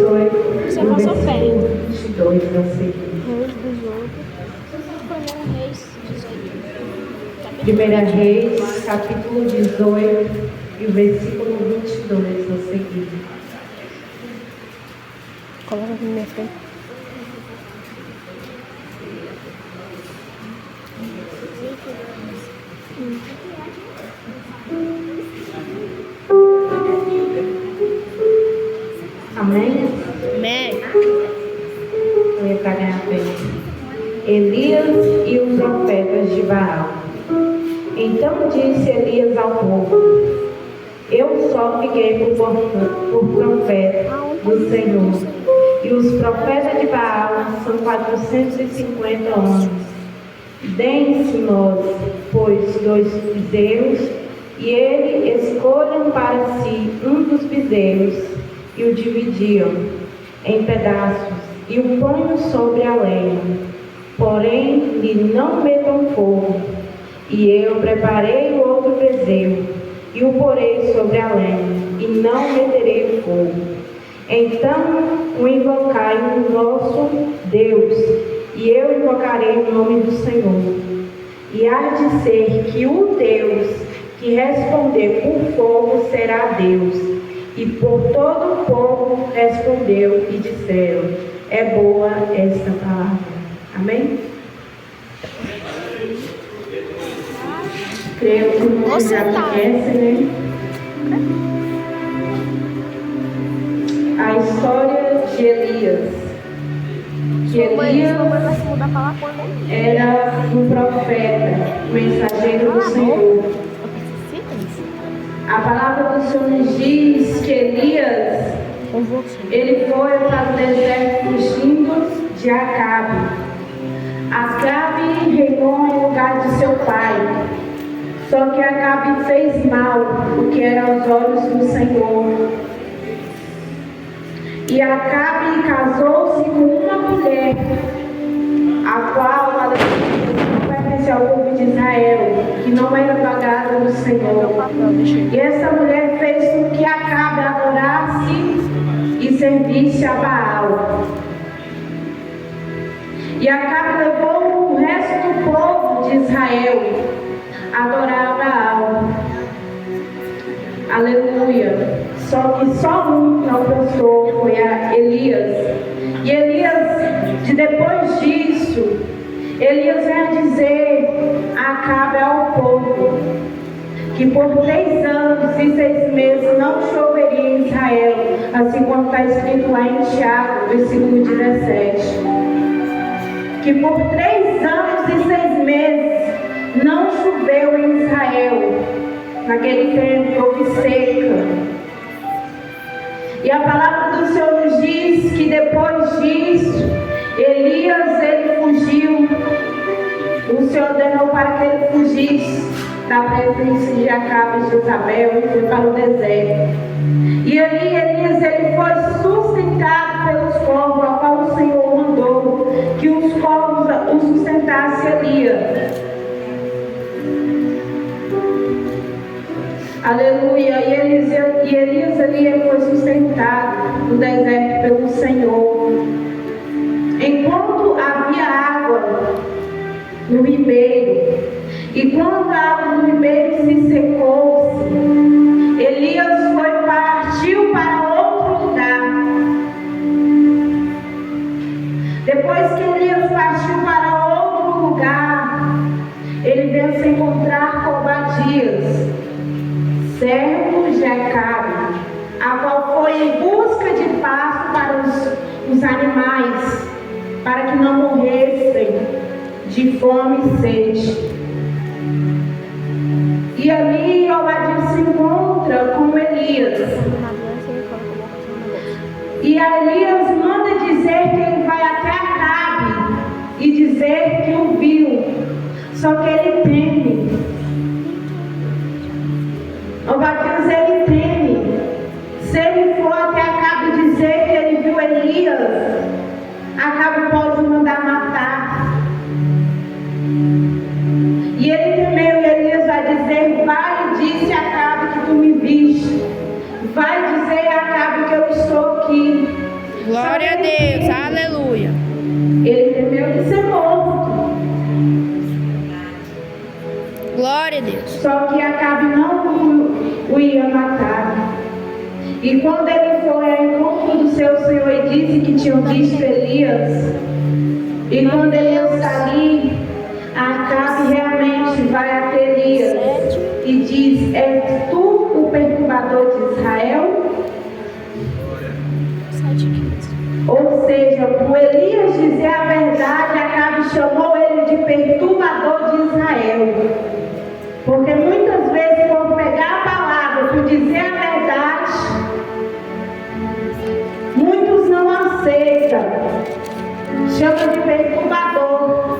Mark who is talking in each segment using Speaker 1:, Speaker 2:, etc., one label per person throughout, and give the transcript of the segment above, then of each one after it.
Speaker 1: 18,
Speaker 2: Você
Speaker 1: no
Speaker 2: passou
Speaker 1: versículo
Speaker 2: perto.
Speaker 1: 22 a seguir.
Speaker 2: Reis 18.
Speaker 1: 1 Reis, capítulo 18, e o versículo 22 a seguir.
Speaker 2: Coloca aqui na minha frente.
Speaker 1: Amém?
Speaker 2: Amém.
Speaker 1: Eu ia ganhar bem. Elias e os profetas de Baal. Então disse Elias ao povo: eu só fiquei por profeta do Senhor, e os profetas de Baal são 450 homens. Deem-se-nos, pois, 2 bezerros, e ele escolham para si um dos bezerros, e o dividiam em pedaços, e o ponham sobre a lenha. Porém, lhe não metam fogo. E eu preparei o outro bezerro, e o porei sobre a lenha, e não meterei fogo. Então o invocai o vosso Deus, e eu invocarei o nome do Senhor. E há de ser que o Deus que responder por fogo será Deus. E por todo o povo respondeu e disseram: é boa esta palavra. Amém? Creio que muitos já conhecem, né? A história de Elias. Que Elias era um profeta, mensageiro do Senhor. A palavra do Senhor nos diz que Elias, ele foi para o deserto fugindo de Acabe. Acabe reinou em lugar de seu pai. Só que Acabe fez mal, o que era aos olhos do Senhor. E Acabe casou-se com uma mulher, a qual não pertencia ao povo de Israel, que não era pagada do Senhor. E essa mulher fez com que Acabe adorasse e servisse a Baal. E Acabe levou o resto do povo de Israel a adorar a Baal. Aleluia. Só que só um não prestou, foi a Elias. E Elias, depois disso, Elias vem dizer a Acabe ao povo que por 3 anos e 6 meses não choveria em Israel, assim como está escrito lá em Tiago, versículo 17. Que por 3 anos e 6 meses não choveu em Israel. Naquele tempo houve seca. E a palavra do Senhor nos diz que depois disso, Elias, ele fugiu. O Senhor ordenou para que ele fugisse da presença de Acabe e Jezabel e foi para o deserto. E ali Elias, ele foi sustentado pelos corvos, ao qual o Senhor mandou que os corvos o sustentassem Elias. Aleluia. E Elias ali, ele foi sustentado no deserto pelo Senhor. Enquanto havia água no ribeiro, e quando a água no ribeiro se secou, Elias partiu para outro lugar. Depois que Elias partiu para outro lugar, ele veio se encontrar com Obadias, servo de Acabe, a qual foi em busca de pasto para os animais, para que não morressem de fome e sede. E ali Obadias se encontra com Elias. E Elias manda dizer que ele vai até Acabe e dizer que o viu. Só que ele teme. Obadias, ele teme. Se ele for até Acabe dizer que ele viu Elias, Acabe pode mandar matar. E ele temeu, e Elias vai dizer: vai e disse a Acabe que tu me viste. Vai dizer a Acabe que eu estou aqui.
Speaker 2: Aleluia.
Speaker 1: Ele temeu de ser morto.
Speaker 2: Glória a Deus.
Speaker 1: Só que Acabe não o ia matar. E quando ele foi ao encontro do seu Senhor e disse que tinham visto Elias, e quando Elias está ali, Acabe realmente vai até Elias e diz: és tu o perturbador de Israel? Ou seja, por Elias dizer a verdade, Acabe chamou ele de perturbador de Israel. Porque muitas vezes, por pegar a palavra, por dizer a verdade, muitos não aceitam, chamam de perturbador.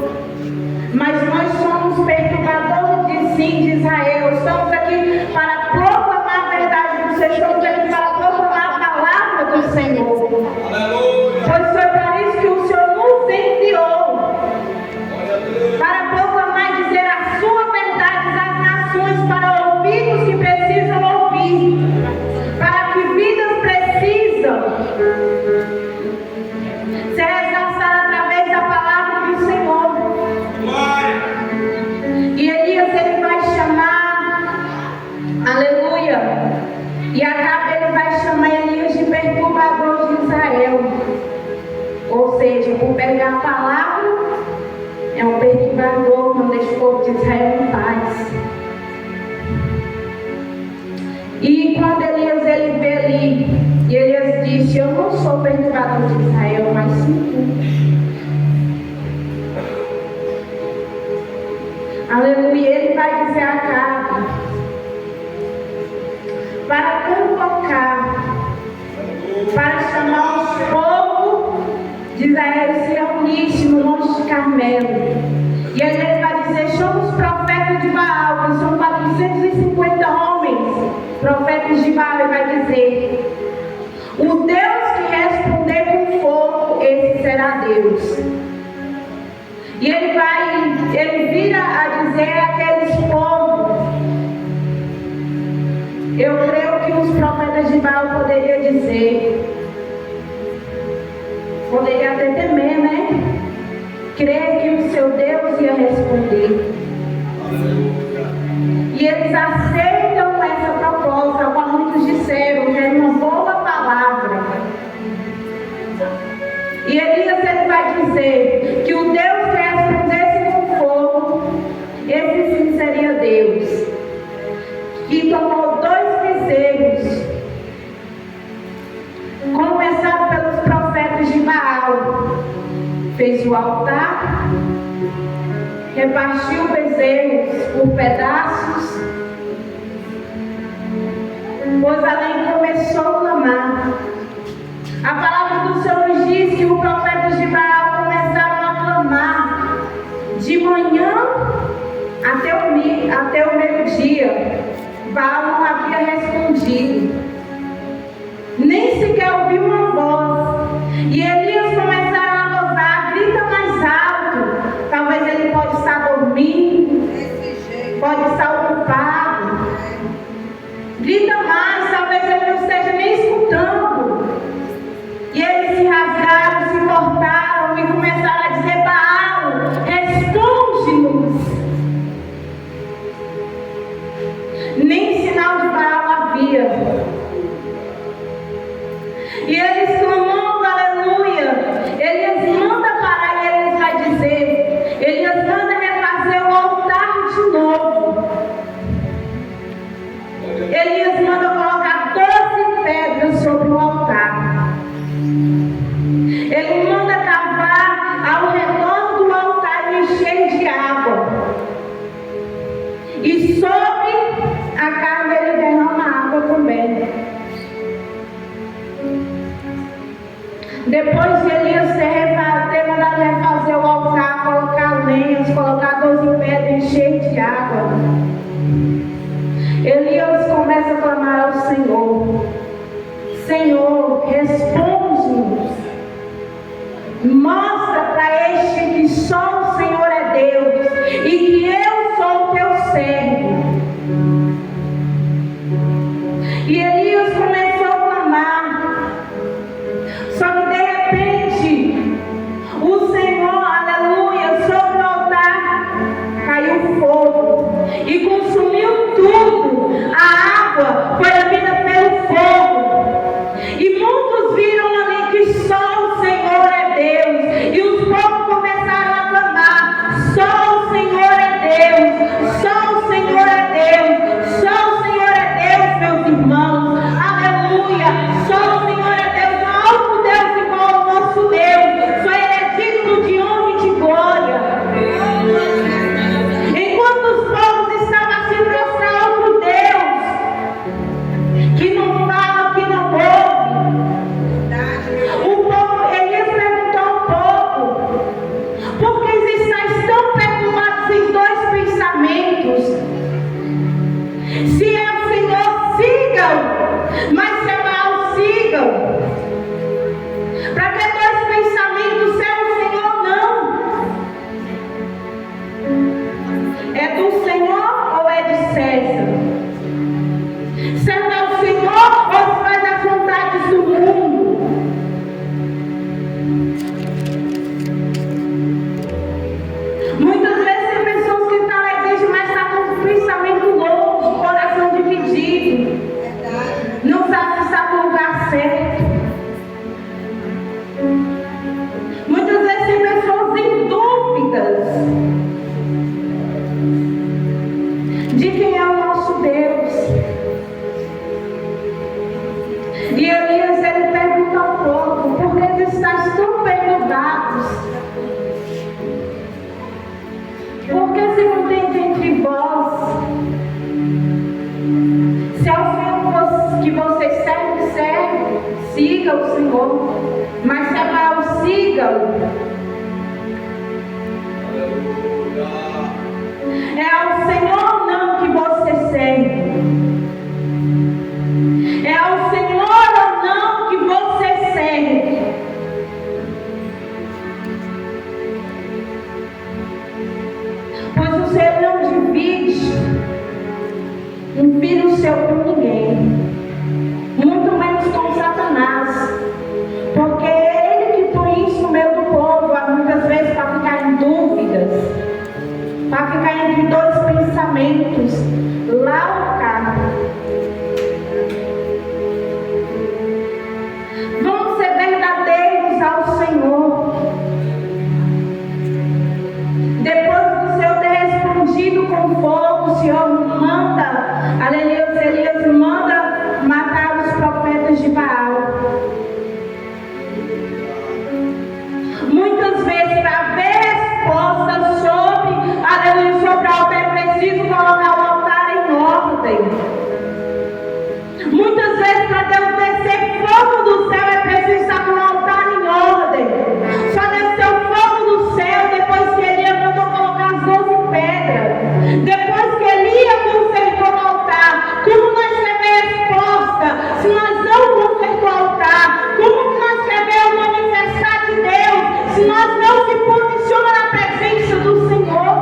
Speaker 1: Mas nós somos perturbadores de Israel. Estamos aqui para proclamar a verdade do Senhor. Estamos aqui para proclamar a palavra do Senhor. Pois foi para isso que o Senhor nos enviou. Para proclamar e dizer a sua verdade às nações, para ouvidos que precisam ouvir. Para que vidas precisam ser resgatadas através da palavra do Senhor. E Elias, ele vai chamar, aleluia, e Acabe, ele vai chamar Elias de perturbador de Israel. Ou seja, por pegar a palavra, é um perturbador, não deixa o povo de Israel em paz. E quando Elias, ele vê ali, e Elias disse: eu não sou perturbador de Israel, mas sim tu. Aleluia. Ele vai dizer a Acabe para convocar, para chamar os povos de Israel se reunirem no Monte de Carmelo. E aí ele vai dizer: chama os profetas de Baal, que são 450 homens, profetas de Baal. Ele vai dizer: o Deus que responder com fogo, esse será Deus. E ele vira a dizer àqueles povos, eu creio que os profetas de Baal poderiam dizer, poderia até temer, né? Crer que o seu Deus ia responder. E eles aceitam essa proposta, como muitos disseram, que é uma boa palavra. E Elias, ele vai dizer que o Deus que respondesse com fogo, esse sim seria Deus. Que tomou 2 bezerros, começado pelos profetas de Baal, fez o altar, repartiu bezerros por pedaços, pois além começou a clamar. A palavra do Senhor nos diz que os profetas de Baal começaram a clamar de manhã até o meio-dia. Baal não havia respondido, nem sequer ouviu uma voz. E Elias começaram a gozar: grita mais alto. Talvez ele pode estar dormindo, pode estar ocupado. Grita mais, talvez ele não esteja nem escutando. E eles se rasgaram, se cortaram e começaram a dizer: Baal, responde-nos. Nem sinal de Baal havia. E eles clamando, aleluia. Elias manda parar e Elias vai dizer: Elias manda refazer o altar de novo. Elias manda colocar 12 pedras sobre o altar. Ele manda cavar ao redor do altar e encher de água. E sobre a carne ele derrama água também. Depois de Elias ter mandado refazer o altar, colocar lenhas, colocar 12 pedras, encher de água, Elias começa a clamar ao Senhor: Senhor, responde-nos. Mostra para este que só o Senhor é Deus e que eu sou o teu servo. E Elias começou a clamar. Só que de repente Senhor. Mas se é Baal, siga-o. É ao Senhor não que você serve. É ao Senhor ou não que você serve. Pois o Senhor não divide um filho seu com ninguém, muito menos com Satanás, porque é ele que põe isso no meio do povo, muitas vezes para ficar em dúvidas, para ficar entre dois pensamentos, lá ou cá. Vamos ser verdadeiros ao Senhor. Depois do Senhor ter respondido com fogo, o Senhor manda, aleluia, Elias manda matar os profetas de Baal. Muitas vezes, para ver resposta sobre, aleluia, sobre o altar, é preciso colocar o altar em ordem. Muitas vezes, para Deus descer fogo do céu, é preciso estar com o altar em ordem. Só desceu fogo do céu depois que Elias mandou colocar as 12 pedras. Depois que Elias consertou o altar. Como nós queremos resposta se nós não consertamos o altar? Como nós queremos manifestar de Deus se nós não se posicionamos na presença do Senhor?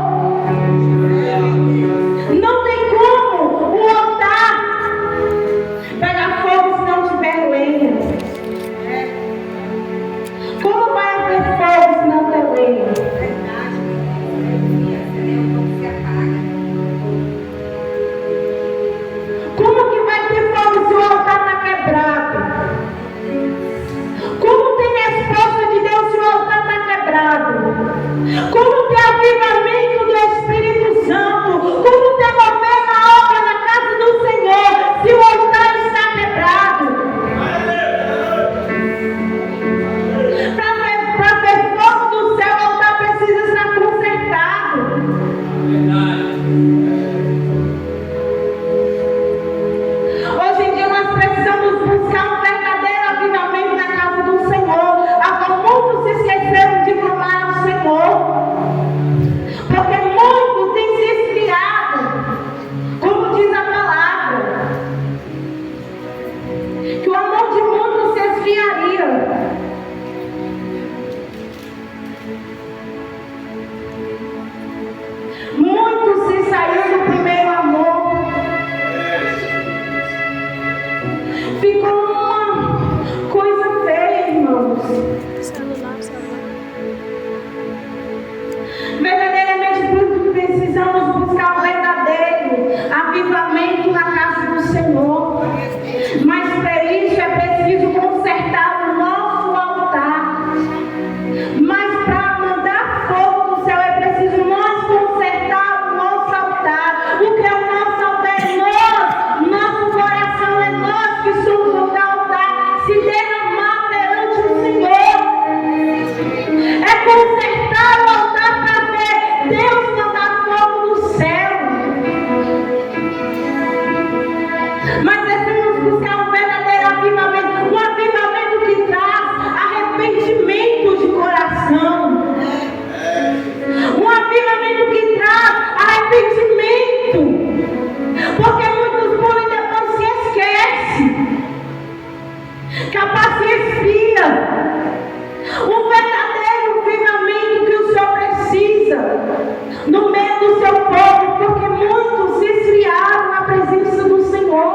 Speaker 1: Não tem como o altar pegar fogo se não tiver lenha. Como vai haver fogo se não tem lenha? Como que vai ter fogo se o altar está quebrado? Como tem resposta de Deus se o altar está quebrado? Como tem avivamento do Espírito Santo? Como tem mover na obra na casa do Senhor se o altar está quebrado? Para ver fogo do céu, o altar precisa estar consertado. Hoje em dia nós precisamos buscar um verdadeiro avivamento na casa do Senhor. Agora muitos se esqueceram de clamar ao Senhor, porque muitos têm se esfriado, como diz a palavra, que o amor de muitos se esfriaria. Muitos se saíram do primeiro amor. Ficou uma coisa feia, irmãos. Verdadeiramente precisamos buscar o verdadeiro avivamento na casa do Senhor. Mas para isso é preciso consertar o nosso altar. Mas para mandar fogo do céu é preciso nós consertar o nosso altar. O que é o nosso altar? É nós. Nosso coração é nós que somos o altar. Se derramar perante o Senhor. É consertar o altar para ver Deus mandar fogo do céu. Mas devemos buscar um verdadeiro avivamento. Um avivamento que traz arrependimento de coração. Um avivamento que traz arrependimento. Porque muitos pulam e depois se esquecem. Capaz se esfria. Um verdadeiro avivamento que o Senhor precisa no meio do seu povo, porque muitos se esfriaram na presença do Senhor.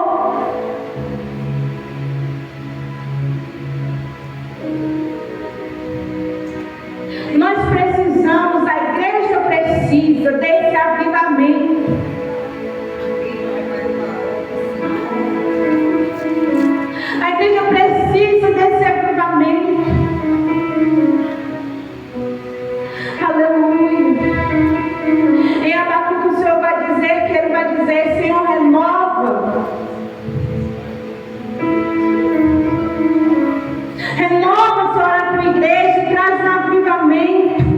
Speaker 1: Nós precisamos, a igreja precisa desse avivamento. A igreja precisa desse avivamento. Aleluia. Em Abacuque o Senhor vai dizer que Ele vai dizer: Senhor, renova. Renova, Senhor, a tua igreja e traz um avivamento.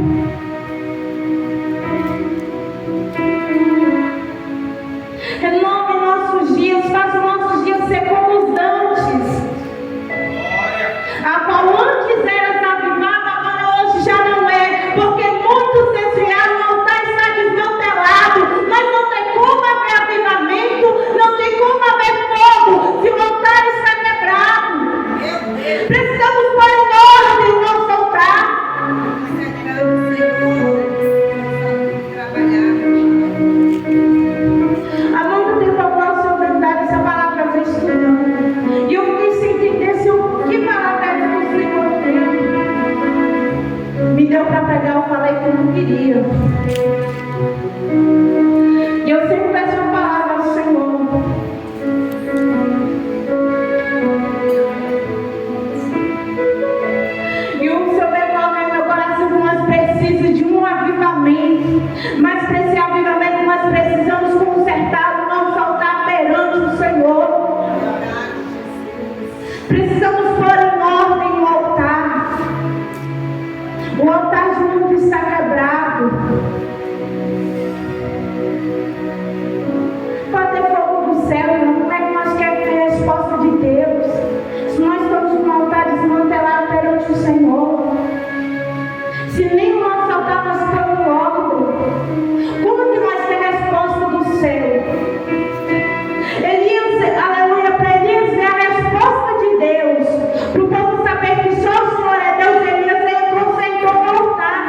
Speaker 1: pregar, eu falei que não queria. E eu sempre peço a palavra ao Senhor. E o Senhor devolve no meu coração que nós precisamos de um avivamento. Mas para esse avivamento nós precisamos consertar o nosso altar perante o Senhor. Precisamos pôr em ordem o altar. O altar de mundo está quebrado. Pode ter fogo do céu, irmão. Como é que nós queremos ter a resposta de Deus? Se nós estamos com o altar desmantelado perante o Senhor. Se nem o nosso altar nós estamos em ordem. Como que nós temos a resposta do céu? Elias, aleluia, para Elias ver a resposta de Deus. Para o povo saber que só o Senhor é Deus, Elias entrou, sentou no altar.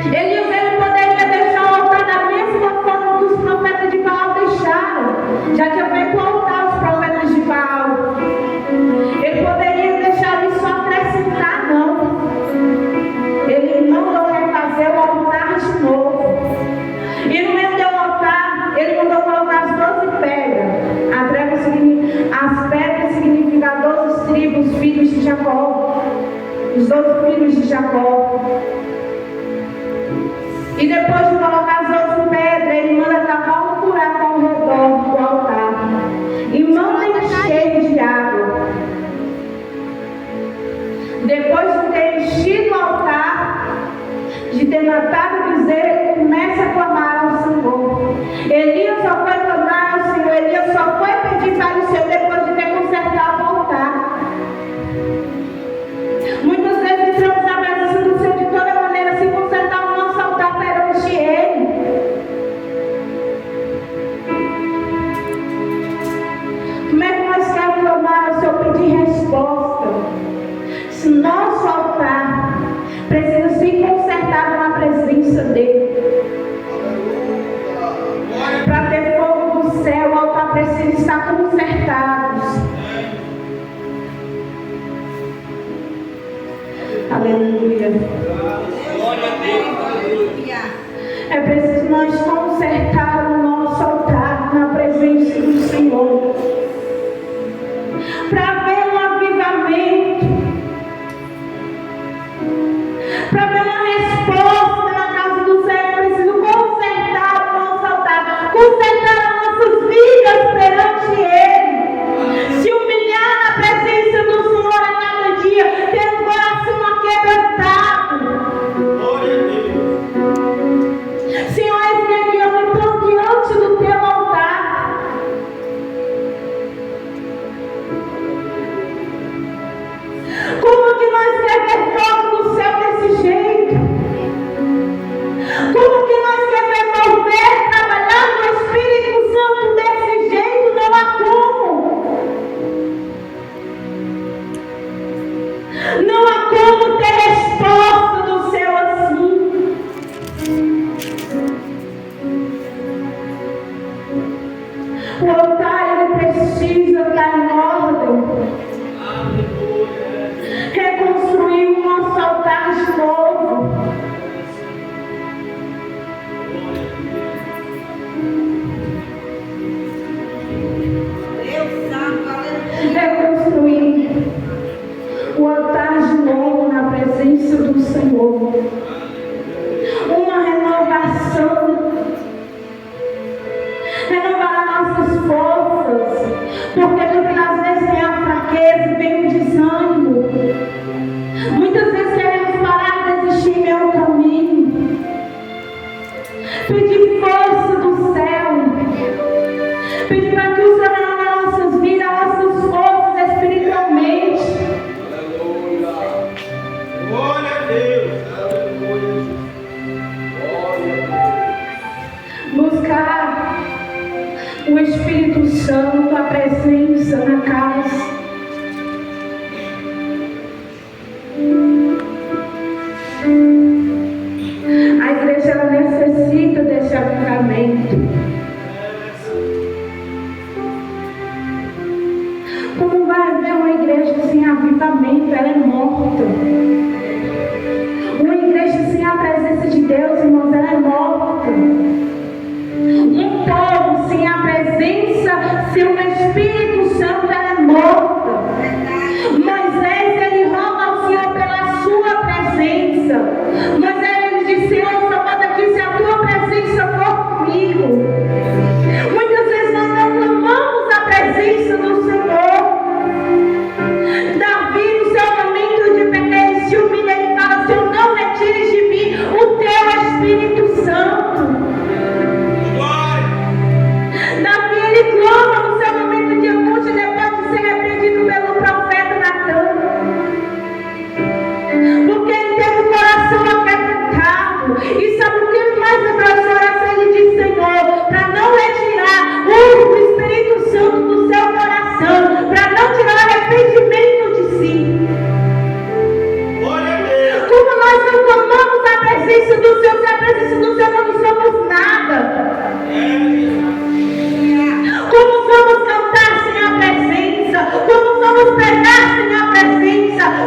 Speaker 1: Elias, ele poderia deixar o altar da mesma forma que os profetas de Baal deixaram. Já tinha feito o altar os profetas de Baal. Ele poderia deixar isso só acrescentar, não. Ele mandou refazer o altar de novo. E no meio do altar, ele mandou colocar as 12 pedras. As pedras significam 12 tribos, filhos de Jacó. Os 12 filhos de Jacó. E depois de colocar as 12 pedras, ele manda cavar um buraco ao redor do altar. E manda encher de água. Depois de ter enchido o altar, de ter matado o bezerro, ele começa a clamar ao Senhor. Elias só foi clamar ao Senhor, Elias só foi pedir para o Senhor depois de ter consertado o altar. Muitas vezes entramos na presença do Senhor de toda maneira, sem consertar o nosso altar perante Ele. Como é que nós queremos clamar ao Senhor, pedir resposta? Se nosso altar precisa ser consertado na presença dEle. Para ter fogo do céu, o altar precisa estar consertado. Aleluia. É preciso nós consertar o nosso altar na presença do Senhor. Para ver um avivamento. Para ver uma resposta na casa do Senhor, é preciso consertar o nosso altar, consertar as nossas vidas perante Ele, se humilhar na presença do Senhor a cada dia, ter um coração aquebrantado. Senhor, eis-me aqui, eu estou diante do teu altar. Como que nós queremos ver fogo do céu desse jeito? Como que nós queremos mover, trabalhar no Espírito Santo desse jeito? Não há como. Não há como ter resposta do céu assim. O altar, ele precisa estar em ordem. Reconstruir o nosso altar de novo. Reconstruir o altar de novo.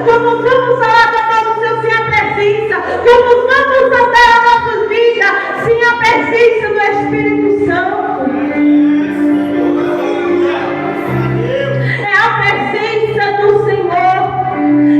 Speaker 1: como vamos falar da mão do Senhor sem a presença, como vamos andar a nossa vida sem a presença do Espírito Santo. É a presença do Senhor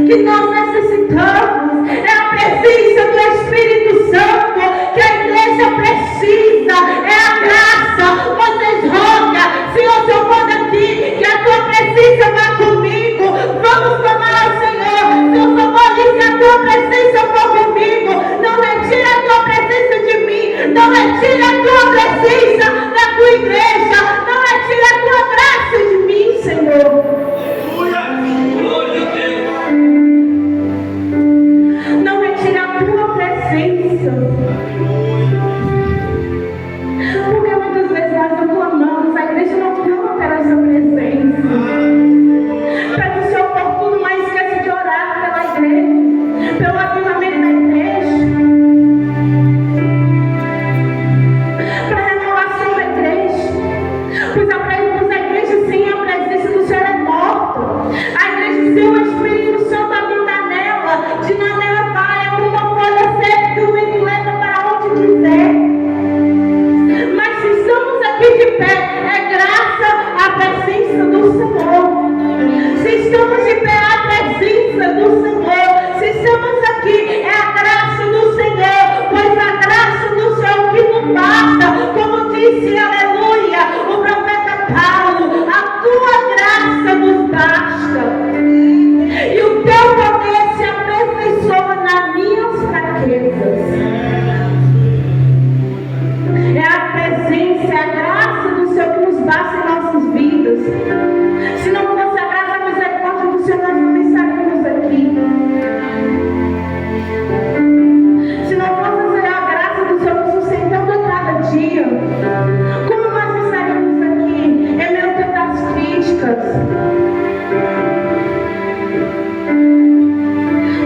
Speaker 1: que nós necessitamos, é a presença do Espírito Santo que a igreja precisa, é a graça. Vocês rogam, Senhor, se eu for daqui, que a tua presença vá comigo, vamos clamar ao Senhor. Se eu só vou ali, que a tua presença for comigo, não retire a tua presença de mim, não retire a tua presença da tua igreja, não retire a tua graça de mim, Senhor. Não retire a tua presença. Porque muitas vezes nós não clamamos, a igreja não clama pela essa presença. Pede o seu oportuno, mas esquece de orar pela igreja, pelo avivamento da igreja, para a renovação da igreja. Pois a igreja sem a presença do Senhor é morta. A igreja sem o Espírito Santo habitar nela, de nada ela vai, é como uma folha seca que o vento leva para onde quiser. Mas se estamos aqui de pé, é graça à presença do Senhor. Se estamos de pé, é a presença do Senhor. Se estamos aqui, é a graça do Senhor. Pois a graça do Senhor que nos basta, como disse, aleluia, o profeta Paulo, a tua graça nos basta. E o teu poder se aperfeiçoa nas minhas fraquezas. É a presença, é a graça do Senhor que nos basta em nossas vidas. Se não fosse a graça e a misericórdia do Senhor, nós não estaríamos aqui. Se não fosse a graça do Senhor nos sustentando a cada dia, como nós estaríamos aqui em meio a tantas críticas?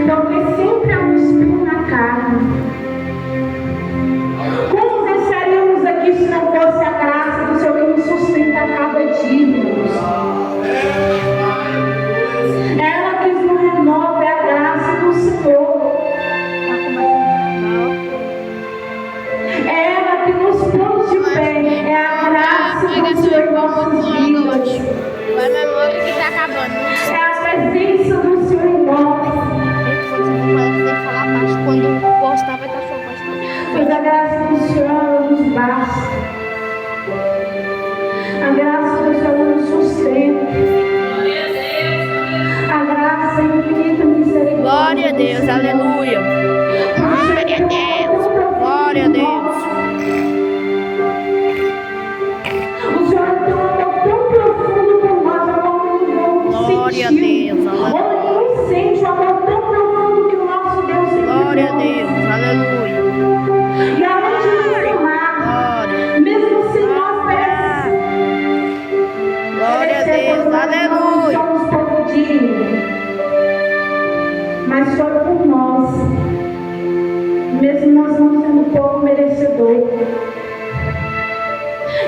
Speaker 1: Porque sempre há um espinho na carne. Como nós estaríamos aqui se não fosse a graça do Senhor que nos sustenta a cada dia, irmãos? Ela que nos renova, é a graça do Senhor. Ela que nos põe de pé, é a graça do Senhor em nossas vidas.
Speaker 2: Vai na memória que tá acabando.
Speaker 1: É a presença do Senhor em nós.
Speaker 2: Quando postar vai estar sua voz.
Speaker 1: Pois a graça do Senhor nos basta. A graça do Senhor nos sustenta. A graça infinita misericórdia.
Speaker 2: Glória a Deus, aleluia. Glória a Deus. Glória a Deus.
Speaker 1: O Senhor tem um amor tão profundo por nós, amor que
Speaker 2: Glória a Deus.
Speaker 1: Ou sente um amor tão profundo que o nosso Deus tem.
Speaker 2: Glória a Deus, aleluia.
Speaker 1: E além de nos amar, mesmo se nós merecemos.
Speaker 2: Glória a Deus, aleluia.
Speaker 1: Somos pouco dignos, mas foi por nós, mesmo nós não sendo pouco merecedor.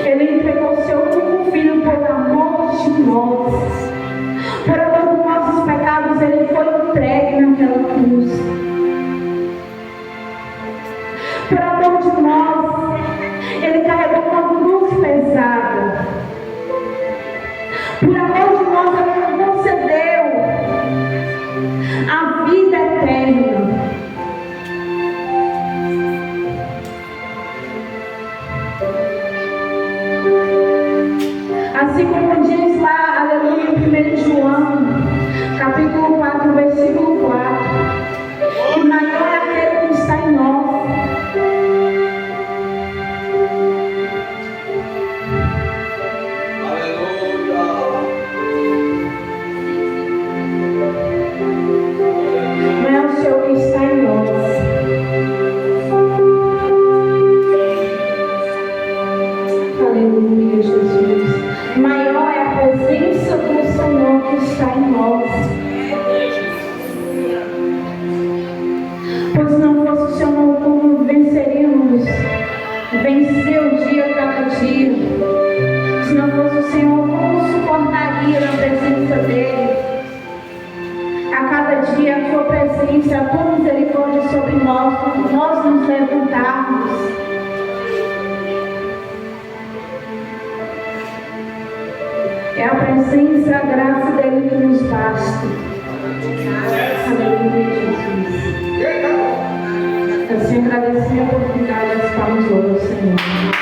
Speaker 1: Ele entregou o seu único filho por amor de nós. Por amor dos nossos pecados, ele foi entregue naquela cruz. presença, a tua misericórdia sobre nós, quando nós nos levantarmos. É a presença e a graça dele que nos basta. Aleluia, Jesus. Assim agradecer a oportunidade das palmas do Senhor.